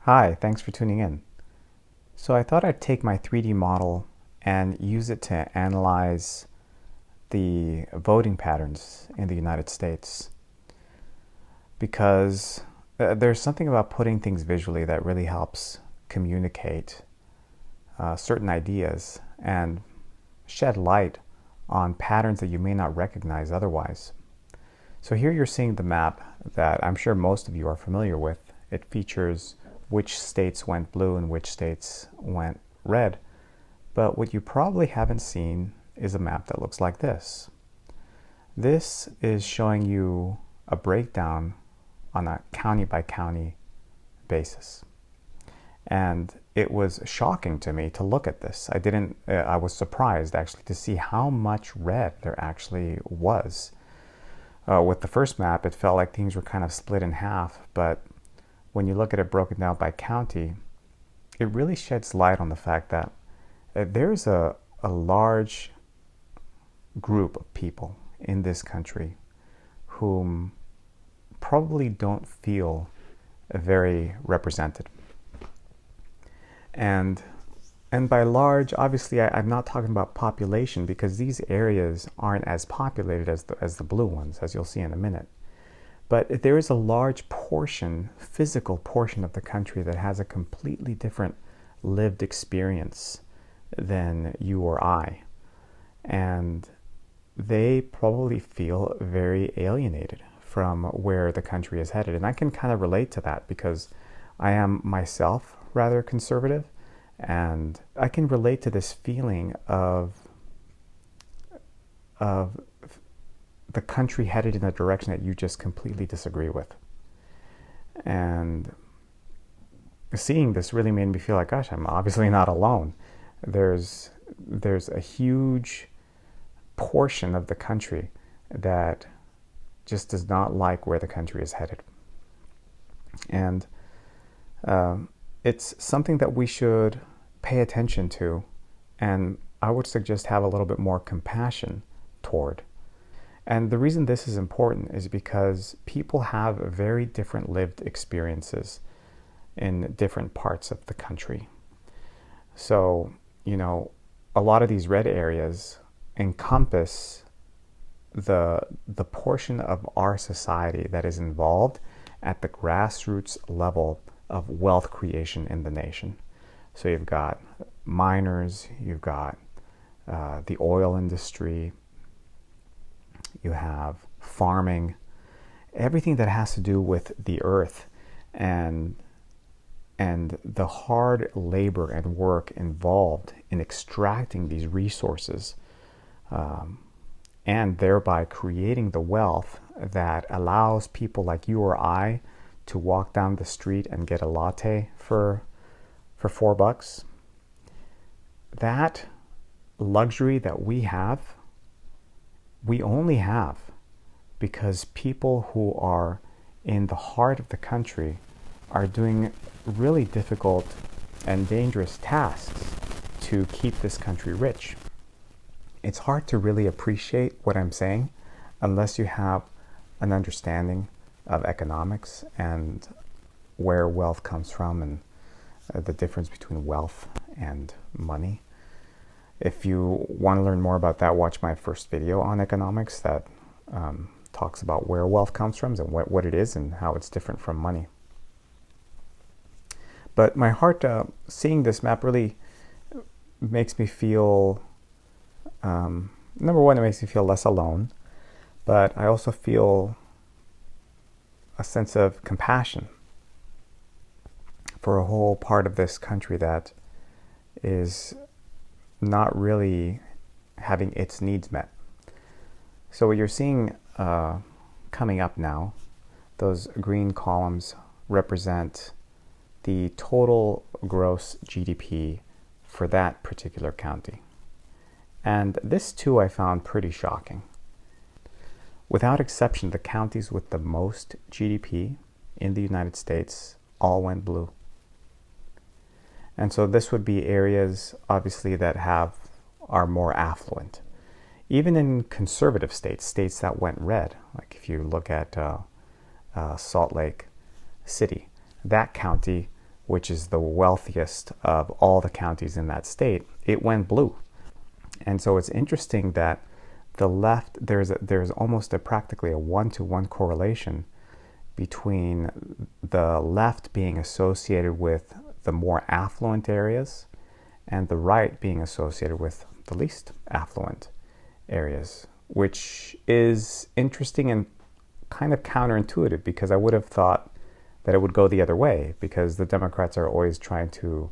Hi, thanks for tuning in. So I thought I'd take my 3D model and use it to analyze the voting patterns in the United States because there's something about putting things visually that really helps communicate certain ideas and shed light on patterns that you may not recognize otherwise. So here you're seeing the map that I'm sure most of you are familiar with. It features which states went blue and which states went red. But what you probably haven't seen is a map that looks like this. This is showing you a breakdown on a county by county basis. And it was shocking to me to look at this. I was surprised actually to see how much red there actually was. With the first map, it felt like things were kind of split in half, but when you look at it broken down by county, it really sheds light on the fact that there's a large group of people in this country whom probably don't feel very represented. And by large, obviously, I'm not talking about population because these areas aren't as populated as the blue ones, as you'll see in a minute. But there is a large portion, physical portion of the country that has a completely different lived experience than you or I. And they probably feel very alienated from where the country is headed. And I can kind of relate to that because I am myself rather conservative. And I can relate to this feeling of the country headed in a direction that you just completely disagree with. And seeing this really made me feel like, gosh, I'm obviously not alone. There's a huge portion of the country that just does not like where the country is headed. And it's something that we should pay attention to, and I would suggest have a little bit more compassion toward. And the reason this is important is because people have very different lived experiences in different parts of the country. So, a lot of these red areas encompass the portion of our society that is involved at the grassroots level of wealth creation in the nation. So you've got miners, you've got the oil industry, you have farming, everything that has to do with the earth and the hard labor and work involved in extracting these resources and thereby creating the wealth that allows people like you or I to walk down the street and get a latte for $4. That luxury that we only have because people who are in the heart of the country are doing really difficult and dangerous tasks to keep this country rich. It's hard to really appreciate what I'm saying unless you have an understanding of economics and where wealth comes from and the difference between wealth and money. If you want to learn more about that, watch my first video on economics that talks about where wealth comes from and what it is and how it's different from money. But my heart, seeing this map really makes me feel, number one, it makes me feel less alone, but I also feel a sense of compassion for a whole part of this country that is not really having its needs met. So what you're seeing coming up now, those green columns represent the total gross GDP for that particular county. And this too I found pretty shocking. Without exception, the counties with the most GDP in the United States all went blue. And so this would be areas, obviously, that are more affluent. Even in conservative states that went red, like if you look at Salt Lake City, that county which is the wealthiest of all the counties in that state, it went blue. And so it's interesting that the left, there's almost practically a one-to-one correlation between the left being associated with the more affluent areas and the right being associated with the least affluent areas, which is interesting and kind of counterintuitive, because I would have thought that it would go the other way, because the Democrats are always trying to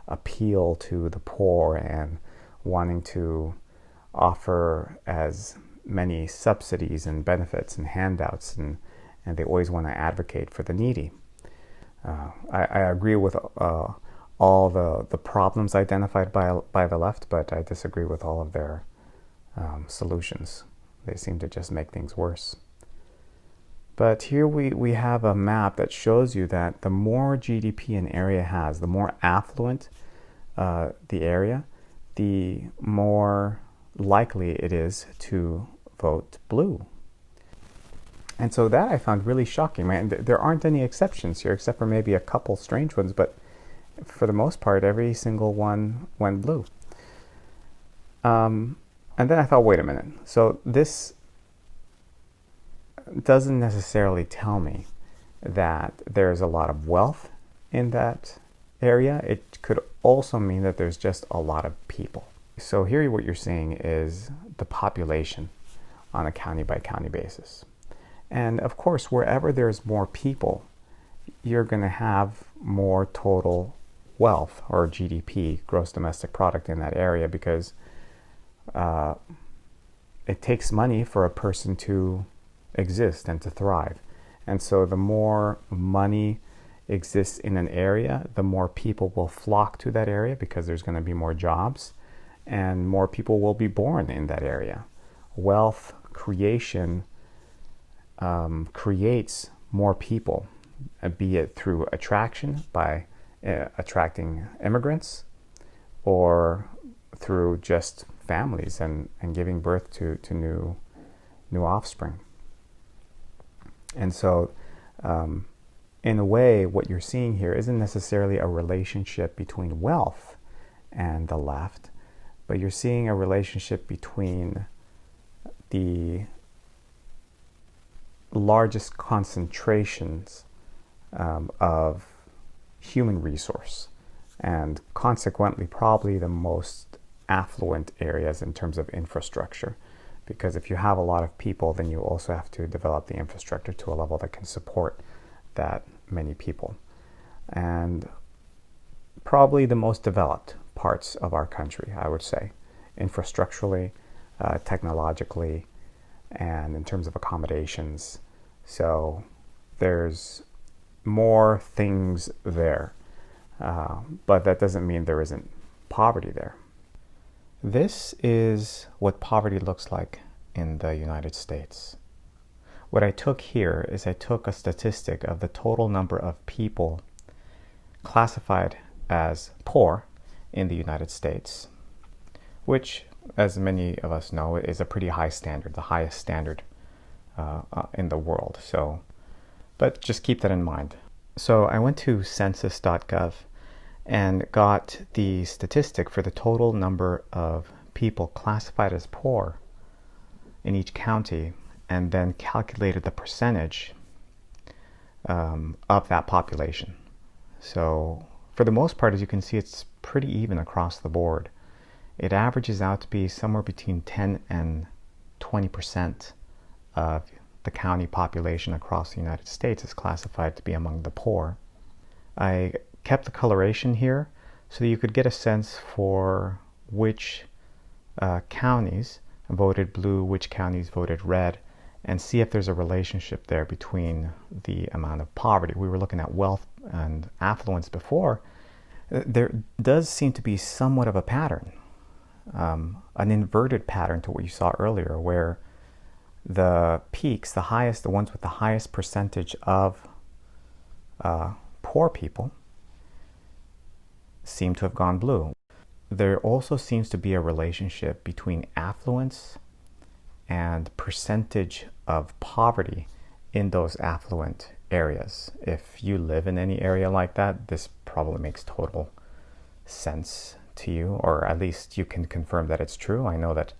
appeal to the poor and wanting to offer as many subsidies and benefits and handouts, and they always want to advocate for the needy. I agree with all the problems identified by the left, but I disagree with all of their solutions. They seem to just make things worse. But here we have a map that shows you that the more GDP an area has, the more affluent the area, the more likely it is to vote blue. And so that I found really shocking. Man, there aren't any exceptions here, except for maybe a couple strange ones, but for the most part, every single one went blue. And then I thought, wait a minute. So this doesn't necessarily tell me that there's a lot of wealth in that area. It could also mean that there's just a lot of people. So here what you're seeing is the population on a county by county basis. And of course, wherever there's more people, you're going to have more total wealth, or GDP, gross domestic product, in that area, because it takes money for a person to exist and to thrive. And so the more money exists in an area, the more people will flock to that area, because there's going to be more jobs and more people will be born in that area. Wealth creation creates more people, be it through attraction by attracting immigrants, or through just families and giving birth to new offspring. And so in a way, what you're seeing here isn't necessarily a relationship between wealth and the left, but you're seeing a relationship between the largest concentrations of human resource, and consequently probably the most affluent areas in terms of infrastructure. Because if you have a lot of people, then you also have to develop the infrastructure to a level that can support that many people. And probably the most developed parts of our country, I would say, infrastructurally, technologically, and in terms of accommodations. So there's more things there, but that doesn't mean there isn't poverty there. This is what poverty looks like in the United States. What I took here is I took a statistic of the total number of people classified as poor in the United States, which, as many of us know, is a pretty high standard, the highest standard in the world. But just keep that in mind. So I went to Census.gov and got the statistic for the total number of people classified as poor in each county, and then calculated the percentage of that population. So for the most part, as you can see, it's pretty even across the board. It averages out to be somewhere between 10 and 20% of the county population across the United States is classified to be among the poor. I kept the coloration here so that you could get a sense for which counties voted blue, which counties voted red, and see if there's a relationship there between the amount of poverty. We were looking at wealth and affluence before. There does seem to be somewhat of a pattern, an inverted pattern to what you saw earlier, where the peaks, the ones with the highest percentage of poor people, seem to have gone blue. There also seems to be a relationship between affluence and percentage of poverty in those affluent areas. If you live in any area like that, this probably makes total sense to you, or at least you can confirm that it's true. I know that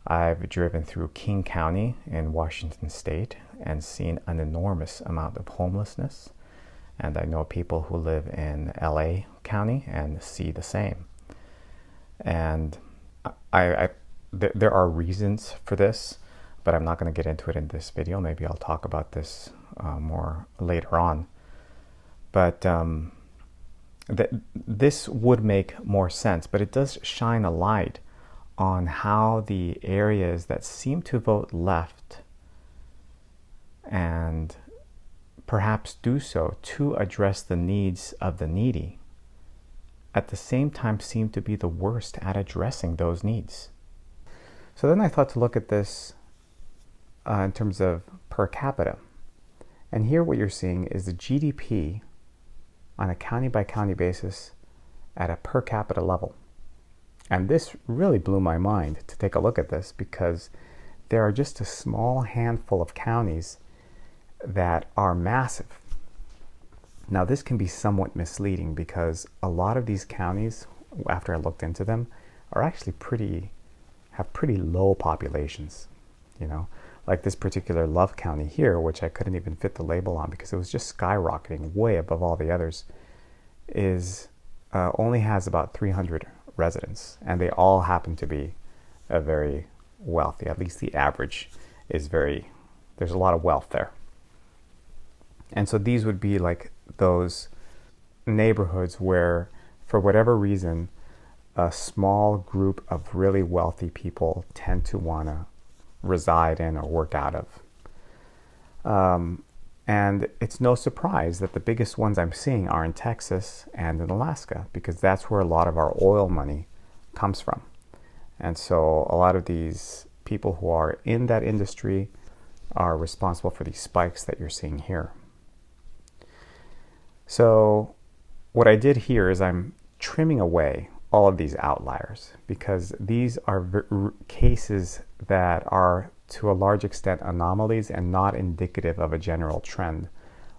I've driven through King County in Washington State and seen an enormous amount of homelessness. And I know people who live in LA County and see the same. And there are reasons for this, but I'm not going to get into it in this video. Maybe I'll talk about this more later on. But this would make more sense, but it does shine a light on how the areas that seem to vote left and perhaps do so to address the needs of the needy, at the same time seem to be the worst at addressing those needs. So then I thought to look at this in terms of per capita. And here what you're seeing is the GDP on a county by county basis at a per capita level. And this really blew my mind to take a look at this, because there are just a small handful of counties that are massive. Now, this can be somewhat misleading because a lot of these counties, after I looked into them, are actually have pretty low populations. You know, like this particular Love County here, which I couldn't even fit the label on because it was just skyrocketing way above all the others, is only has about 300 residents, and they all happen to be very wealthy. At least the average is there's a lot of wealth there. And so these would be like those neighborhoods where, for whatever reason, a small group of really wealthy people tend to want to reside in or work out of. And it's no surprise that the biggest ones I'm seeing are in Texas and in Alaska, because that's where a lot of our oil money comes from. And so a lot of these people who are in that industry are responsible for these spikes that you're seeing here. So what I did here is I'm trimming away all of these outliers, because these are cases that are to a large extent anomalies and not indicative of a general trend.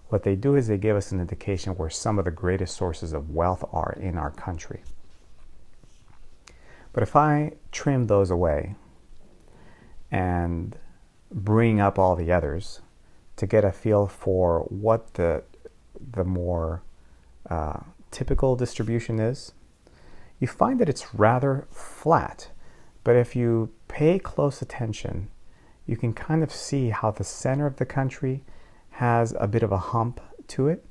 What they do is they give us an indication where some of the greatest sources of wealth are in our country. But if I trim those away and bring up all the others to get a feel for what the more typical distribution is, you find that it's rather flat. But if you pay close attention, you can kind of see how the center of the country has a bit of a hump to it.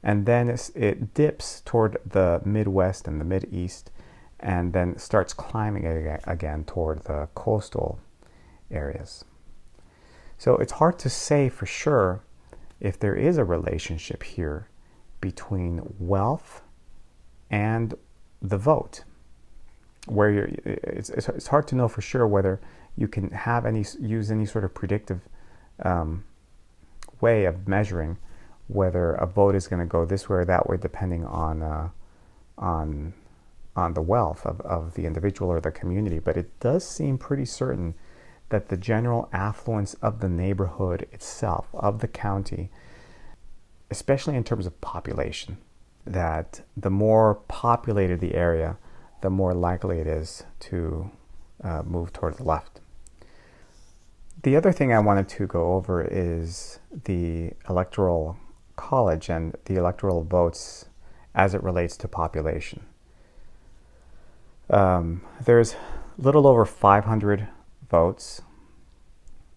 And then it dips toward the Midwest and the Mideast, and then starts climbing again toward the coastal areas. So it's hard to say for sure if there is a relationship here between wealth and the vote, where it's hard to know for sure whether you can use any sort of predictive way of measuring whether a vote is going to go this way or that way, depending on the wealth of the individual or the community. But it does seem pretty certain that the general affluence of the neighborhood itself, of the county, especially in terms of population, that the more populated the area, the more likely it is to move toward the left. The other thing I wanted to go over is the Electoral College and the electoral votes as it relates to population. There's a little over 500 votes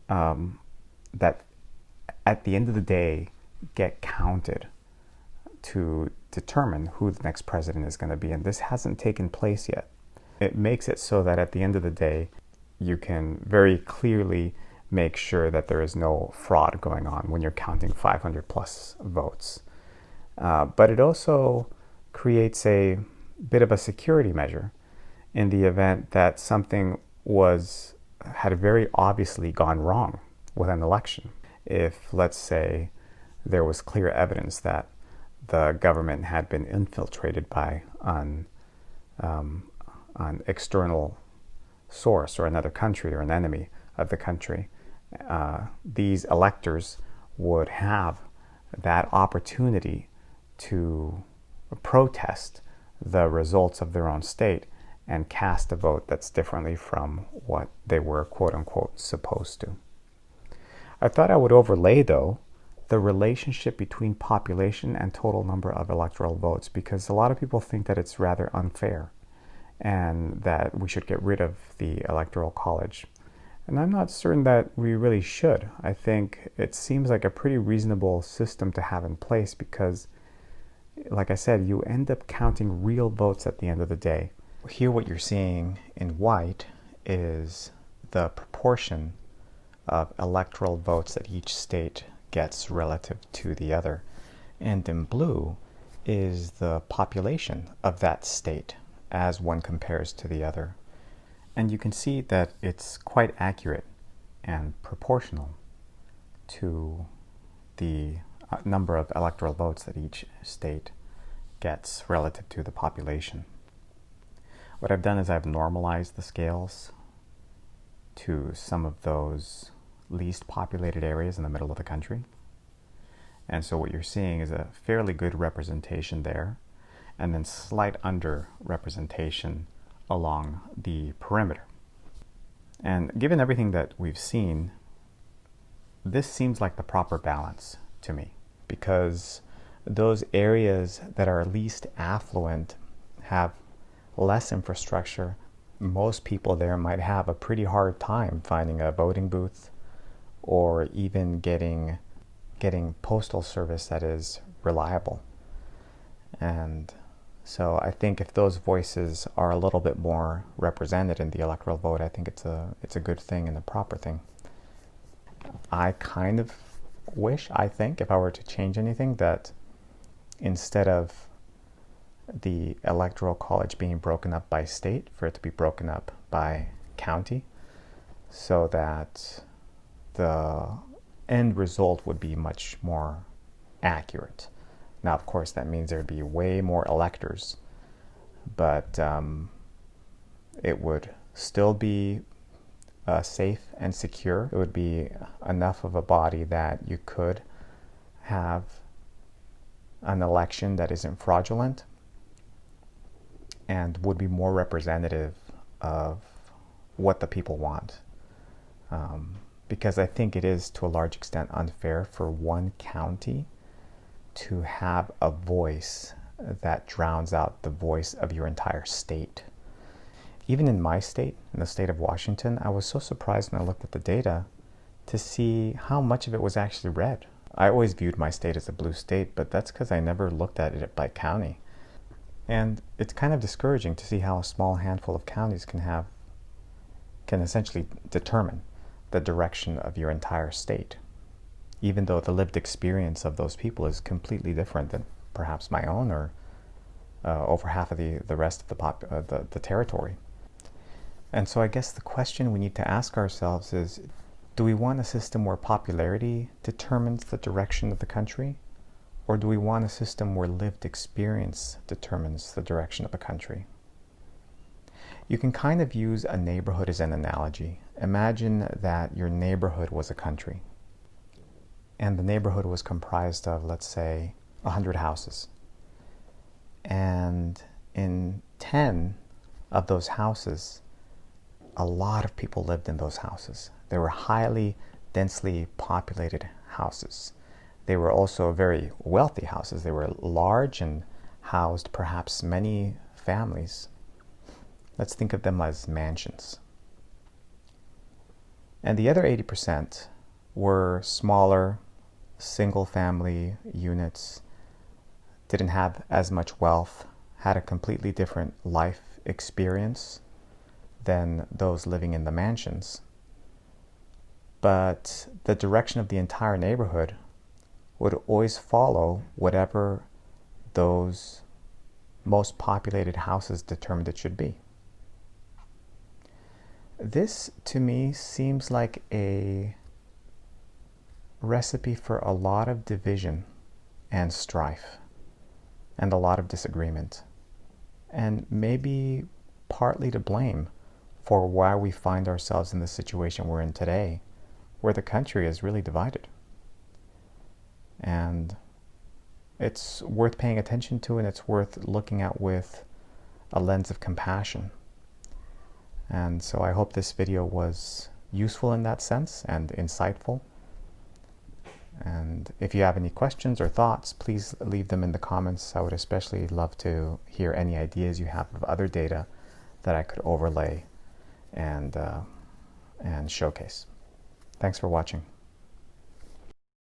that at the end of the day get counted to determine who the next president is going to be, and this hasn't taken place yet. It makes it so that at the end of the day you can very clearly make sure that there is no fraud going on when you're counting 500 plus votes. But it also creates a bit of a security measure in the event that something had very obviously gone wrong with an election. If, let's say, there was clear evidence that the government had been infiltrated by an external source or another country or an enemy of the country, these electors would have that opportunity to protest the results of their own state and cast a vote that's differently from what they were quote unquote supposed to. I thought I would overlay, though, the relationship between population and total number of electoral votes, because a lot of people think that it's rather unfair and that we should get rid of the Electoral College. And I'm not certain that we really should. I think it seems like a pretty reasonable system to have in place because, like I said, you end up counting real votes at the end of the day. Here what you're seeing in white is the proportion of electoral votes that each state gets relative to the other. And in blue is the population of that state as one compares to the other. And you can see that it's quite accurate and proportional to the number of electoral votes that each state gets relative to the population. What I've done is I've normalized the scales to some of those least populated areas in the middle of the country. And so what you're seeing is a fairly good representation there, and then slight under-representation along the perimeter. And given everything that we've seen, this seems like the proper balance to me, because those areas that are least affluent have less infrastructure. Most people there might have a pretty hard time finding a voting booth or even getting postal service that is reliable. And so I think if those voices are a little bit more represented in the electoral vote, I think it's a good thing and a proper thing. I kind of wish, I think, if I were to change anything, that instead of the Electoral College being broken up by state, for it to be broken up by county, so that the end result would be much more accurate. Now, of course, that means there'd be way more electors, but it would still be safe and secure. It would be enough of a body that you could have an election that isn't fraudulent and would be more representative of what the people want. Because I think it is, to a large extent, unfair for one county to have a voice that drowns out the voice of your entire state. Even in my state, in the state of Washington, I was so surprised when I looked at the data to see how much of it was actually red. I always viewed my state as a blue state, but that's because I never looked at it by county. And it's kind of discouraging to see how a small handful of counties can essentially determine the direction of your entire state, even though the lived experience of those people is completely different than perhaps my own or over half of the rest of the territory. And so I guess the question we need to ask ourselves is, do we want a system where popularity determines the direction of the country? Or do we want a system where lived experience determines the direction of the country? You can kind of use a neighborhood as an analogy. Imagine that your neighborhood was a country, and the neighborhood was comprised of, let's say, 100 houses. And in 10 of those houses, a lot of people lived in those houses. They were highly densely populated houses. They were also very wealthy houses. They were large and housed perhaps many families. Let's think of them as mansions. And the other 80% were smaller, single-family units, didn't have as much wealth, had a completely different life experience than those living in the mansions. But the direction of the entire neighborhood would always follow whatever those most populated houses determined it should be. This, to me, seems like a recipe for a lot of division and strife and a lot of disagreement, and maybe partly to blame for why we find ourselves in the situation we're in today, where the country is really divided. And it's worth paying attention to, and it's worth looking at with a lens of compassion. And so I hope this video was useful in that sense and insightful. And if you have any questions or thoughts, please leave them in the comments. I would especially love to hear any ideas you have of other data that I could overlay and showcase. Thanks for watching.